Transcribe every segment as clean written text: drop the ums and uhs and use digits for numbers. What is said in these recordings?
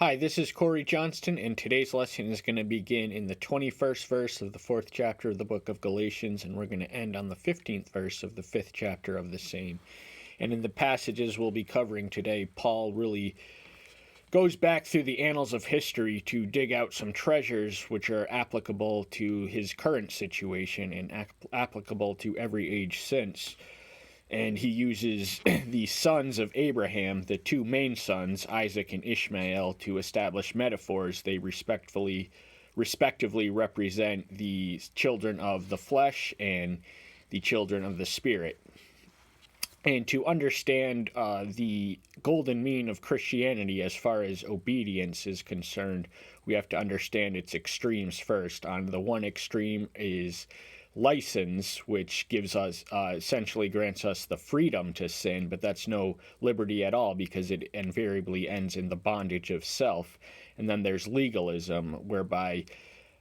Hi, this is Corey Johnston, and today's lesson is going to begin in the 21st verse of the 4th chapter of the book of Galatians, and we're going to end on the 15th verse of the 5th chapter of the same. And in the passages we'll be covering today, Paul really goes back through the annals of history to dig out some treasures which are applicable to his current situation and applicable to every age since. And he uses the sons of Abraham, the two main sons, Isaac and Ishmael, to establish metaphors. They respectively represent the children of the flesh and the children of the spirit. And to understand the golden mean of Christianity as far as obedience is concerned, we have to understand its extremes first. On the one extreme is license, which gives us essentially grants us the freedom to sin, but that's no liberty at all because it invariably ends in the bondage of self. And then there's legalism, whereby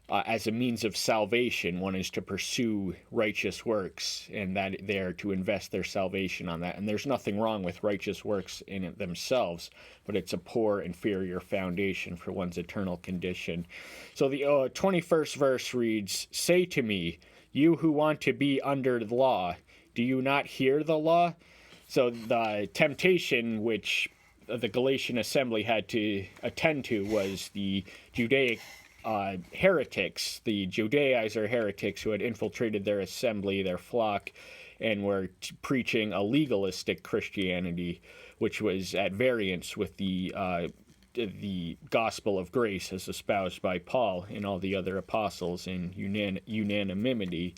as a means of salvation, one is to pursue righteous works, and that they're to invest their salvation on that. And there's nothing wrong with righteous works in it themselves, but it's a poor, inferior foundation for one's eternal condition. So the 21st verse reads, "Say to me, you who want to be under the law, do you not hear the law?" So the temptation which the Galatian assembly had to attend to was the Judaic heretics, the Judaizer heretics who had infiltrated their assembly, their flock, and were preaching a legalistic Christianity, which was at variance with the gospel of grace as espoused by Paul and all the other apostles in unanimity.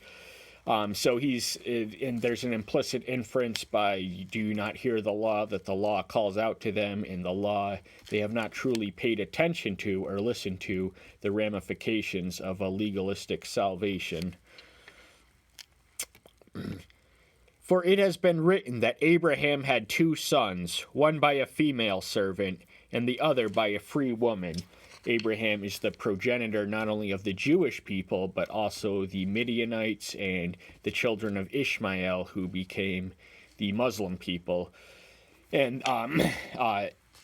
So and there's an implicit inference by, do you not hear the law, that the law calls out to them. In the law, they have not truly paid attention to or listened to the ramifications of a legalistic salvation. For it has been written that Abraham had two sons, one by a female servant and the other by a free woman. Abraham is the progenitor not only of the Jewish people, but also the Midianites and the children of Ishmael, who became the Muslim people. And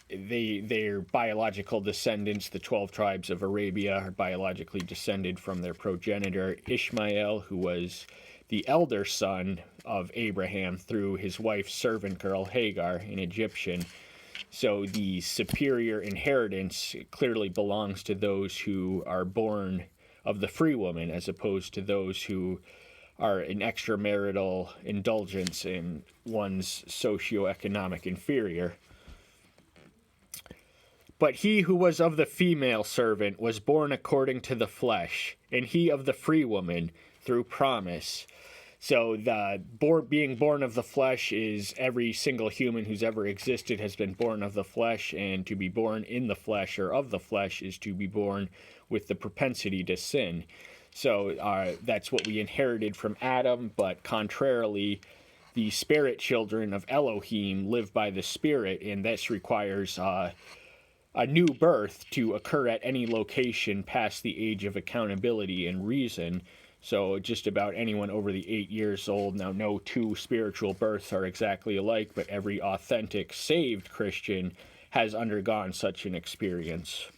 their biological descendants, the 12 tribes of Arabia, are biologically descended from their progenitor Ishmael, who was the elder son of Abraham through his wife's servant girl Hagar, an Egyptian. So the superior inheritance clearly belongs to those who are born of the free woman, as opposed to those who are an extramarital indulgence in one's socioeconomic inferior. But he who was of the female servant was born according to the flesh, and he of the free woman through promise. So the being born of the flesh is every single human who's ever existed has been born of the flesh, and to be born in the flesh or of the flesh is to be born with the propensity to sin. So that's what we inherited from Adam, but contrarily, the spirit children of Elohim live by the Spirit, and this requires a new birth to occur at any location past the age of accountability and reason. So just about anyone over the 8 years old, now no two spiritual births are exactly alike, but every authentic saved Christian has undergone such an experience.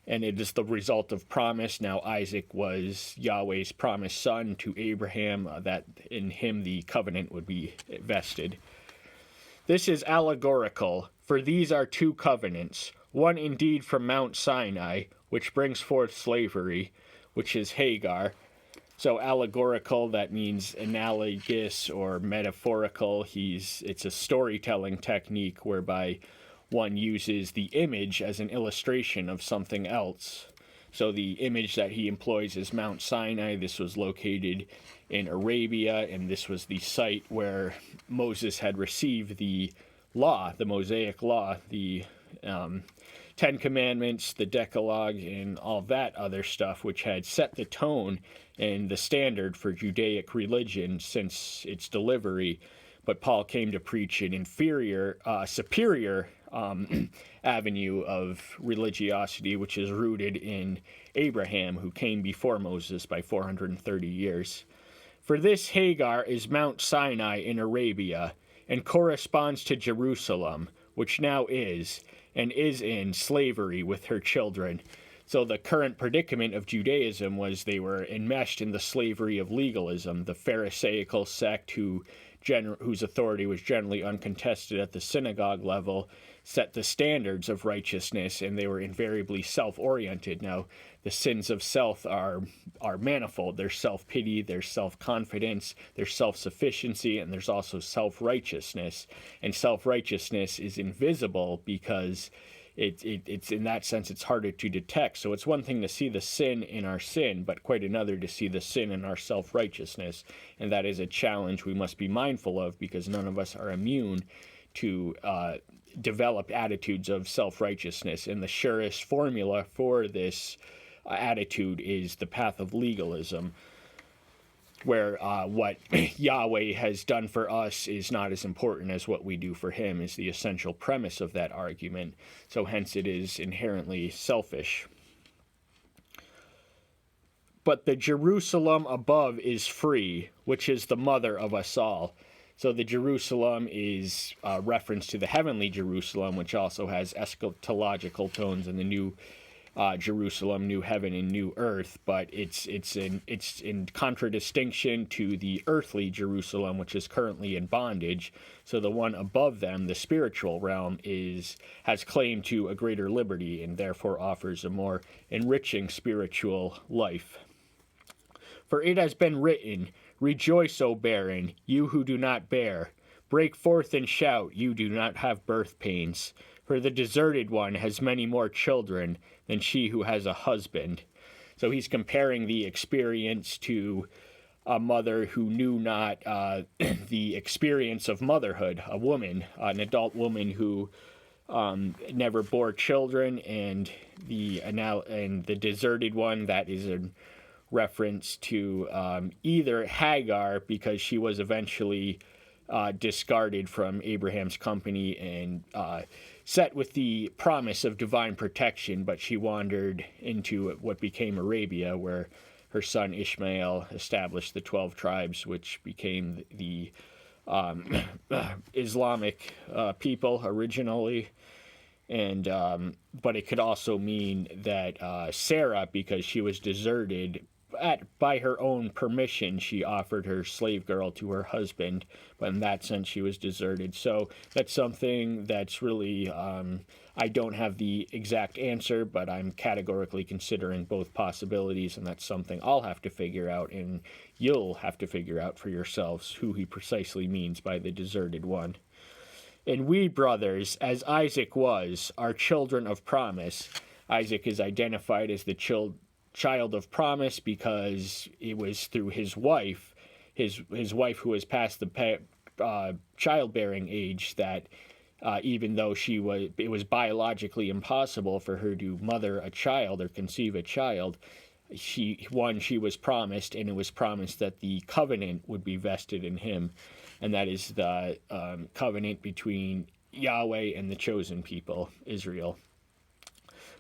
And it is the result of promise. Now Isaac was Yahweh's promised son to Abraham, that in him the covenant would be vested. This is allegorical, for these are two covenants, one indeed from Mount Sinai, which brings forth slavery, which is Hagar. So allegorical, that means analogous or metaphorical. It's a storytelling technique whereby one uses the image as an illustration of something else. So the image that he employs is Mount Sinai. This was located in Arabia, and this was the site where Moses had received the law, the Mosaic law, the Ten Commandments, the Decalogue, and all that other stuff, which had set the tone and the standard for Judaic religion since its delivery. But Paul came to preach an superior avenue of religiosity, which is rooted in Abraham, who came before Moses by 430 years. For this Hagar is Mount Sinai in Arabia, and corresponds to Jerusalem, which now is, and is in slavery with her children. So the current predicament of Judaism was they were enmeshed in the slavery of legalism, the Pharisaical sect whose authority was generally uncontested at the synagogue level, set the standards of righteousness, and they were invariably self-oriented. Now, the sins of self are manifold. There's self-pity, there's self-confidence, there's self-sufficiency, and there's also self-righteousness. And self-righteousness is invisible because it's in that sense it's harder to detect. So it's one thing to see the sin in our sin, but quite another to see the sin in our self-righteousness. And that is a challenge we must be mindful of, because none of us are immune to develop attitudes of self-righteousness. And the surest formula for this attitude is the path of legalism, where what Yahweh has done for us is not as important as what we do for him, is the essential premise of that argument. So hence it is inherently selfish. But the Jerusalem above is free, which is the mother of us all. So the Jerusalem is a reference to the heavenly Jerusalem, which also has eschatological tones in the new Jerusalem, new heaven and new earth, but it's in contradistinction to the earthly Jerusalem, which is currently in bondage. So the one above them, the spiritual realm, has claim to a greater liberty and therefore offers a more enriching spiritual life. For it has been written, "Rejoice, O barren, you who do not bear. Break forth and shout, you do not have birth pains. For the deserted one has many more children than she who has a husband." So he's comparing the experience to a mother who knew not the experience of motherhood, a woman, an adult woman who never bore children, and the deserted one, that is a reference to either Hagar, because she was eventually discarded from Abraham's company and set with the promise of divine protection, but she wandered into what became Arabia, where her son Ishmael established the 12 tribes, which became the Islamic people originally. And but it could also mean that Sarah, because she was deserted, by her own permission, she offered her slave girl to her husband, but in that sense she was deserted. So that's something that's really, I don't have the exact answer, but I'm categorically considering both possibilities, and that's something I'll have to figure out, and you'll have to figure out for yourselves who he precisely means by the deserted one. "And we, brothers, as Isaac was, are children of promise." Isaac is identified as the child of promise because it was through his wife who was past the childbearing age, that even though it was biologically impossible for her to mother a child or conceive a child, she was promised, and it was promised that the covenant would be vested in him, and that is the covenant between Yahweh and the chosen people, Israel.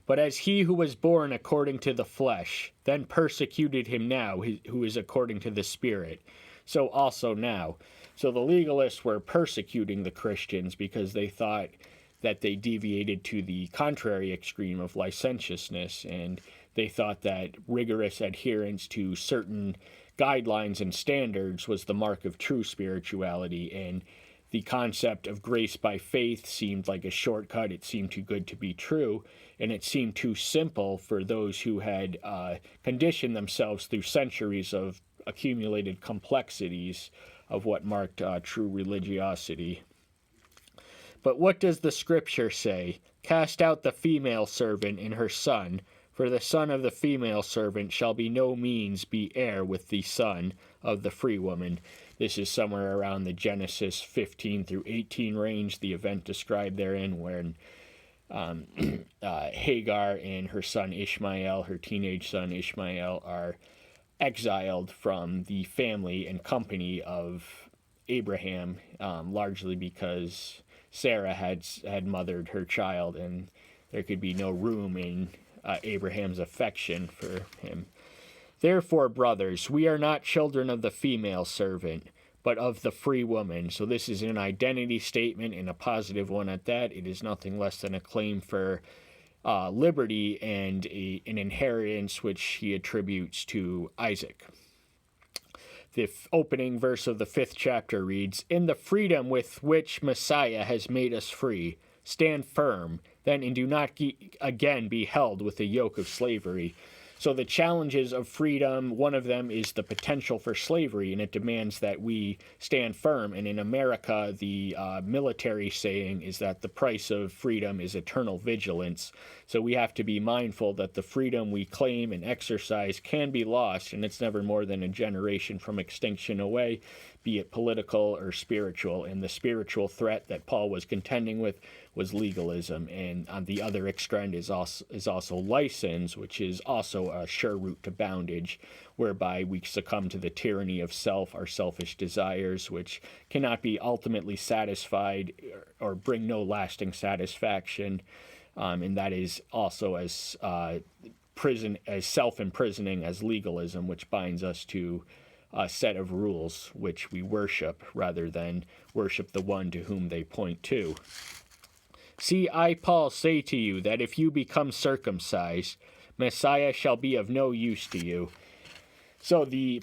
"But as he who was born according to the flesh then persecuted him now who is according to the Spirit, so also now." So the legalists were persecuting the Christians because they thought that they deviated to the contrary extreme of licentiousness, and they thought that rigorous adherence to certain guidelines and standards was the mark of true spirituality, and the concept of grace by faith seemed like a shortcut. It seemed too good to be true, and it seemed too simple for those who had conditioned themselves through centuries of accumulated complexities of what marked true religiosity. "But what does the scripture say? Cast out the female servant and her son, for the son of the female servant shall by no means be heir with the son of the free woman." This is somewhere around the Genesis 15 through 18 range, the event described therein, when Hagar and her son Ishmael, her teenage son Ishmael, are exiled from the family and company of Abraham, largely because Sarah had mothered her child, and there could be no room in Abraham's affection for him. "Therefore, brothers, we are not children of the female servant, but of the free woman. So this is an identity statement, and a positive one at that. It is nothing less than a claim for liberty and an inheritance which he attributes to Isaac. The opening verse of the 5th chapter reads, "In the freedom with which Messiah has made us free, stand firm, then, and do not again be held with the yoke of slavery." So the challenges of freedom, one of them is the potential for slavery, and it demands that we stand firm. And in America, the military saying is that the price of freedom is eternal vigilance. So we have to be mindful that the freedom we claim and exercise can be lost, and it's never more than a generation from extinction away, be it political or spiritual. And the spiritual threat that Paul was contending with was legalism. And on the other extreme is also license, which is also a sure route to bondage, whereby we succumb to the tyranny of self, our selfish desires, which cannot be ultimately satisfied or bring no lasting satisfaction. And that is also as self-imprisoning as legalism, which binds us to a set of rules which we worship rather than worship the one to whom they point to. "See, I, Paul, say to you that if you become circumcised, Messiah shall be of no use to you." So the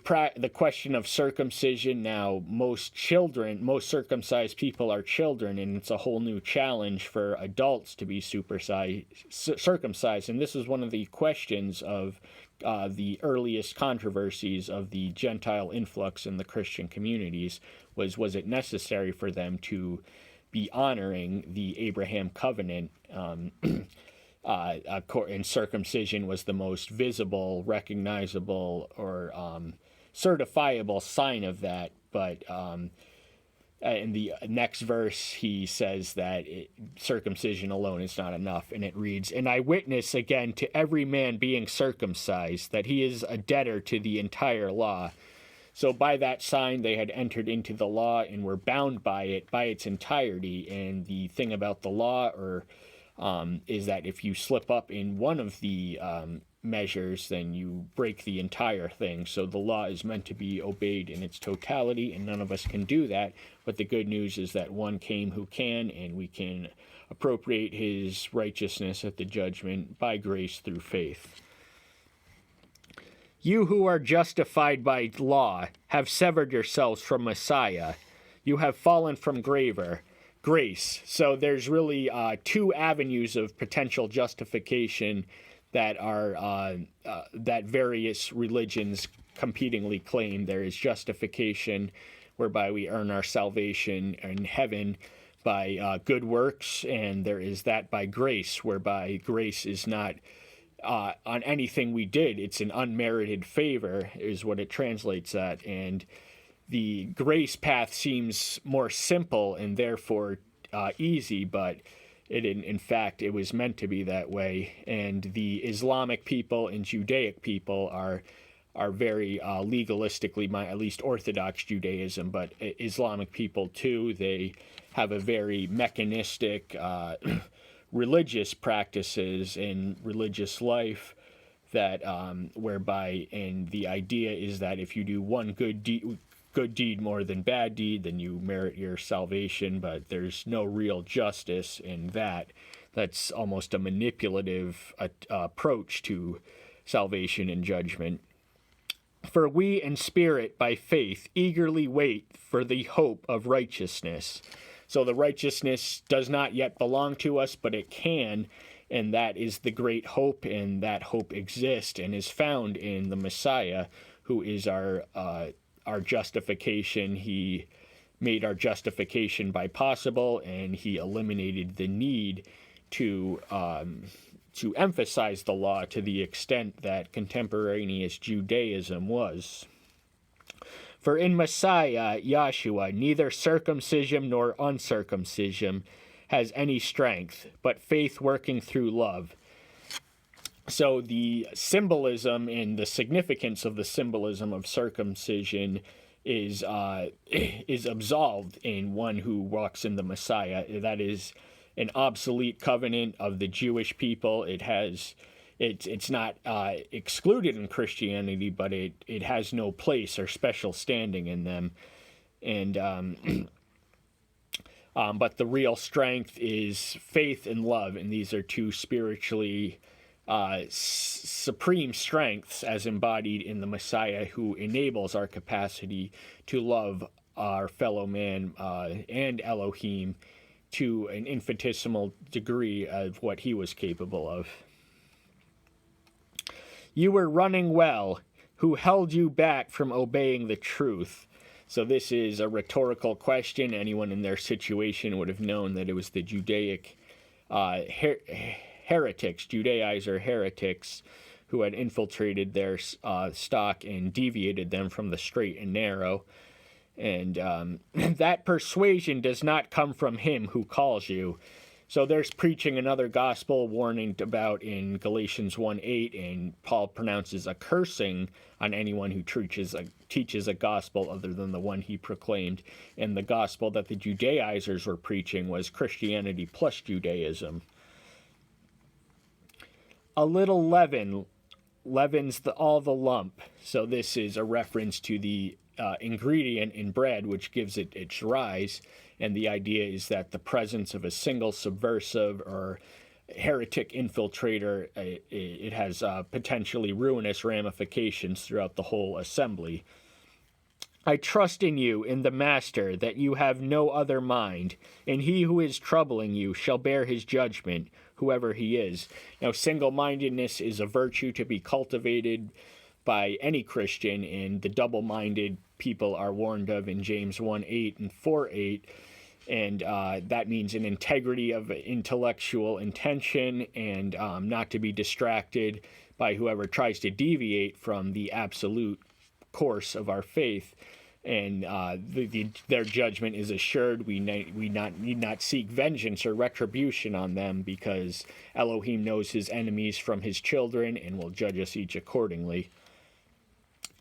question of circumcision now, most circumcised people are children, and it's a whole new challenge for adults to be circumcised. And this is one of the questions of the earliest controversies of the Gentile influx in the Christian communities was it necessary for them to be honoring the Abraham covenant, and circumcision was the most visible, recognizable, or certifiable sign of that. But in the next verse, he says that circumcision alone is not enough, and it reads, "And I witness again to every man being circumcised, that he is a debtor to the entire law." So by that sign, they had entered into the law and were bound by it, by its entirety. And the thing about the law is that if you slip up in one of the measures, then you break the entire thing. So the law is meant to be obeyed in its totality, and none of us can do that. But the good news is that one came who can, and we can appropriate his righteousness at the judgment by grace through faith. "You who are justified by law have severed yourselves from Messiah. You have fallen from grace." So there's really two avenues of potential justification that are that various religions competingly claim. There is justification, whereby we earn our salvation in heaven by good works, and there is that by grace, whereby grace is not on anything we did. It's an unmerited favor, is what it translates at. And the grace path seems more simple and therefore easy, but in fact, it was meant to be that way. And the Islamic people and Judaic people are very legalistically, at least Orthodox Judaism, but Islamic people too, they have a very mechanistic religious practices and religious life that whereby, and the idea is that if you do one good deed more than bad deed, then you merit your salvation. But there's no real justice in that. That's almost a manipulative approach to salvation and judgment. "For we in spirit by faith eagerly wait for the hope of righteousness." So the righteousness does not yet belong to us, but it can, and that is the great hope, and that hope exists and is found in the Messiah, who is our justification. He made our justification by possible, and he eliminated the need to emphasize the law to the extent that contemporaneous Judaism was. "For in Messiah, Yahshua, neither circumcision nor uncircumcision has any strength, but faith working through love." So the symbolism and the significance of the symbolism of circumcision is absolved in one who walks in the Messiah. That is an obsolete covenant of the Jewish people. It's not excluded in Christianity, but it has no place or special standing in them. And but the real strength is faith and love, and these are two spiritually supreme strengths as embodied in the Messiah, who enables our capacity to love our fellow man and Elohim to an infinitesimal degree of what he was capable of. You were running well. Who held you back from obeying the truth? So this is a rhetorical question. Anyone in their situation would have known that it was the Judaic heretics, Judaizer heretics, who had infiltrated their stock and deviated them from the straight and narrow. And that persuasion does not come from him who calls you. So there's preaching another gospel warning about in Galatians 1:8, and Paul pronounces a cursing on anyone who teaches a gospel other than the one he proclaimed. And the gospel that the Judaizers were preaching was Christianity plus Judaism. A little leaven leavens all the lump. So this is a reference to the ingredient in bread which gives it its rise. And the idea is that the presence of a single subversive or heretic infiltrator, it has potentially ruinous ramifications throughout the whole assembly. I trust in you, in the Master, that you have no other mind, and he who is troubling you shall bear his judgment, whoever he is. Now, single-mindedness is a virtue to be cultivated by any Christian, and the double-minded people are warned of in James 1:8 and 4:8. And that means an integrity of intellectual intention and not to be distracted by whoever tries to deviate from the absolute course of our faith. And their judgment is assured. We need not seek vengeance or retribution on them, because Elohim knows his enemies from his children and will judge us each accordingly.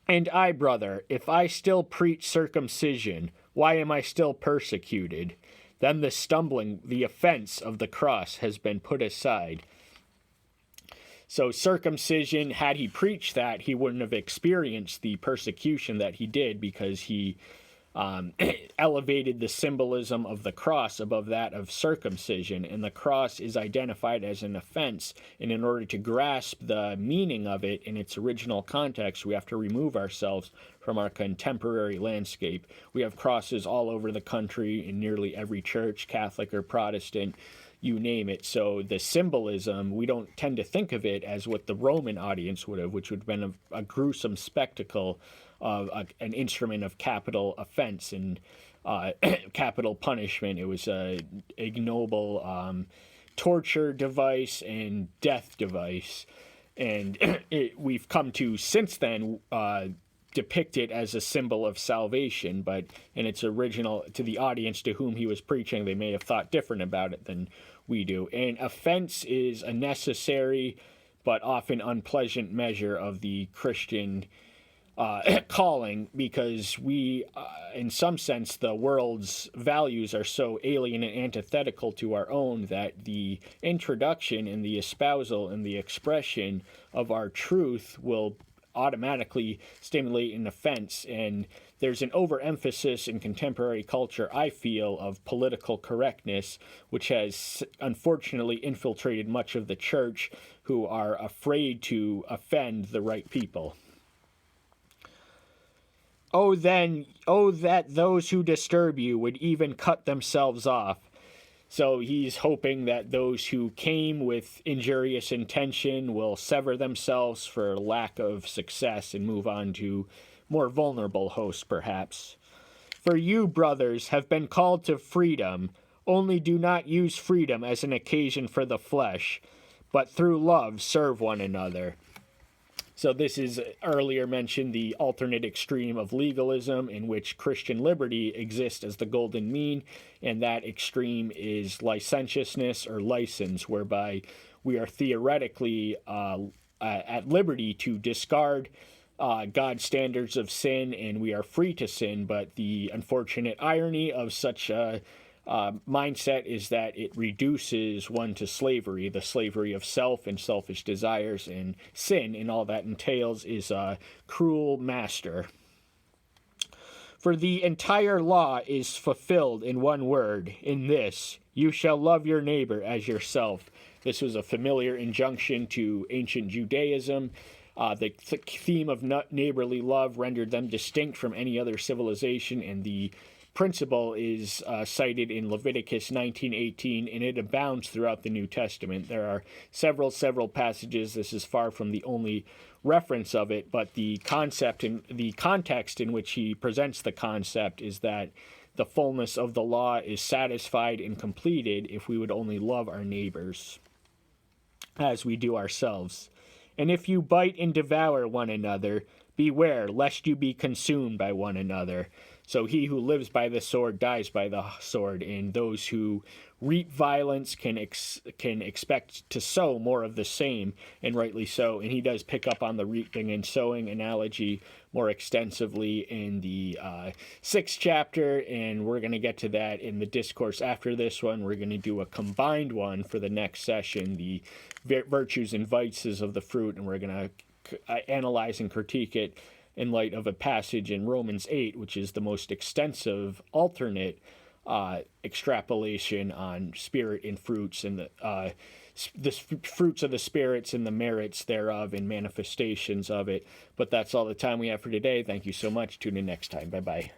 And I, brother, if I still preach circumcision, why am I still persecuted? Then the offense of the cross has been put aside. So circumcision, had he preached that, he wouldn't have experienced the persecution that he did, because he elevated the symbolism of the cross above that of circumcision. And the cross is identified as an offense. And in order to grasp the meaning of it in its original context, we have to remove ourselves from our contemporary landscape. We have crosses all over the country in nearly every church, Catholic or Protestant, you name it. So the symbolism, we don't tend to think of it as what the Roman audience would have, which would have been a gruesome spectacle of an instrument of capital offense and capital punishment. It was a ignoble torture device and death device. And we've come to, since then, depict it as a symbol of salvation, but in its original, to the audience to whom he was preaching, they may have thought different about it than we do. And offense is a necessary but often unpleasant measure of the Christian calling, because we, in some sense, the world's values are so alien and antithetical to our own that the introduction and the espousal and the expression of our truth will automatically stimulate an offense. And there's an overemphasis in contemporary culture, I feel, of political correctness, which has unfortunately infiltrated much of the church, who are afraid to offend the right people. Oh, that those who disturb you would even cut themselves off. So he's hoping that those who came with injurious intention will sever themselves for lack of success and move on to more vulnerable hosts, perhaps. For you, brothers, have been called to freedom, only do not use freedom as an occasion for the flesh, but through love serve one another. So this is earlier mentioned the alternate extreme of legalism, in which Christian liberty exists as the golden mean, and that extreme is licentiousness or license, whereby we are theoretically at liberty to discard God's standards of sin, and we are free to sin. But the unfortunate irony of such a mindset is that it reduces one to slavery, the slavery of self and selfish desires, and sin, and all that entails is a cruel master. For the entire law is fulfilled in one word, in this, you shall love your neighbor as yourself. This was a familiar injunction to ancient Judaism. The theme of neighborly love rendered them distinct from any other civilization, and the principle is cited in Leviticus 19:18, and it abounds throughout the New Testament. There are several passages. This is far from the only reference of it, but the concept and the context in which he presents the concept is that the fullness of the law is satisfied and completed if we would only love our neighbors as we do ourselves. And if you bite and devour one another, beware lest you be consumed by one another. So he who lives by the sword dies by the sword, and those who reap violence can expect to sow more of the same, and rightly so. And he does pick up on the reaping and sowing analogy more extensively in the 6th chapter, and we're going to get to that in the discourse after this one. We're going to do a combined one for the next session, the virtues and vices of the fruit, and we're going to analyze and critique it in light of a passage in Romans 8, which is the most extensive alternate extrapolation on spirit and fruits and the fruits of the spirits and the merits thereof and manifestations of it. But that's all the time we have for today. Thank you so much. Tune in next time. Bye-bye.